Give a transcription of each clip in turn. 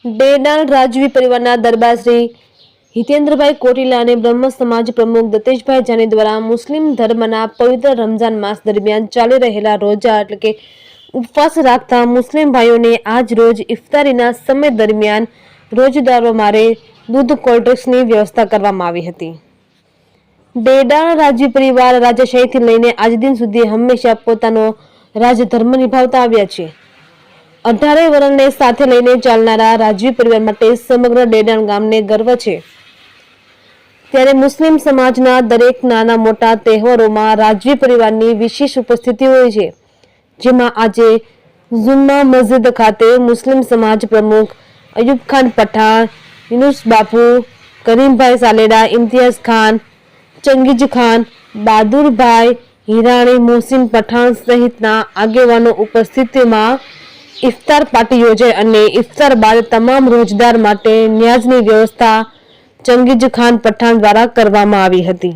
ડેડાણ રાજવી પરિવારના દરબાર શ્રી હિતેન્દ્રભાઈ કોટીલા અને બ્રહ્મ સમાજ પ્રમુખ દત્તેશભાઈ જાની દ્વારા મુસ્લિમ ધર્મના પવિત્ર રમઝાન માસ દરમિયાન ચાલી રહેલા રોજા એટલે કે ઉપવાસ રાખતા મુસ્લિમ ભાઈઓને આજ રોજ ઇફતારીના સમય દરમિયાન રોજદારો માટે દૂધ કોલ્ડ ડ્રિંક્સની વ્યવસ્થા કરવામાં આવી હતી। ડેડાણ રાજવી પરિવાર રાજાશાહીથી લઈને આજ દિન સુધી હંમેશા પોતાનો રાજધર્મ નિભાવતા આવ્યા છે। 18 વર્ષને સાથે લઈને ચાલનારા રાજવી પરિવાર માટે સમગ્ર ડેડાણ ગામને ગર્વ છે। ત્યારે મુસ્લિમ સમાજના દરેક નાના મોટા તહેવારોમાં રાજવી પરિવારની વિશેષ ઉપસ્થિતિ હોય છે, જેમાં આજે ઝુમ્મા મસ્જિદ ખાતે મુસ્લિમ સમાજ પ્રમુખ અયુબ ખાન પઠાણ, યુનુસ બાપુ, કરીમભાઈ સાલેડા, ઇમ્તિયાઝ ખાન, ચંગીઝ ખાન, બહાદુરભાઈ હિરાણી, મોહસિન પઠાણ સહિતના આગેવાનો ઉપસ્થિતિમાં ઇફતાર પાર્ટી યોજાઈ અને ઇફતાર બાદ તમામ રોજદાર માટે ન્યાઝની વ્યવસ્થા ચંગીઝ ખાન પઠાણ દ્વારા કરવામાં આવી હતી।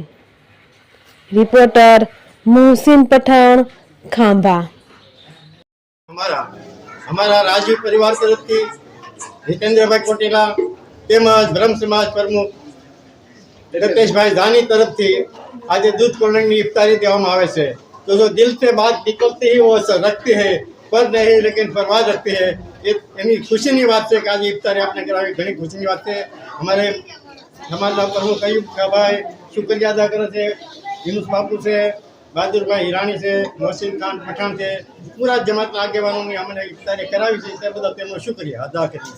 રિપોર્ટર મોહસિન પઠાણ, ખાંભા। हमारा राजवी परिवार तरफથી हितेंद्रभाई कोटीला તેમજ બ્રહ્મ સમાજ પ્રમુખ દત્તેશભાઈ જાની तरफથી આજે दूध कोल्ड ड्रिंक की इफ्तारी देवामां आवे छे। तो जो दिल से बात निकलती ही वो रखती है, पर नहीं लेकिन फरमाद रखती है। एनी खुशीनी बात है कि आज इफ्तारी आपने करावी, घणी खुशीनी बात है। हमारे समाजના प्रमुख अयूब भाई शुक्रिया अदा करे છે, યુનુસ બાપુ છે, बहादुर हिराणी से, मोहसिन खान पठाण से, पूरा जमात આગેવાનોની અમને ઇફતારી કરાવી છે, તે બદલ તેમનો શુક્રિયા અદા કરીએ।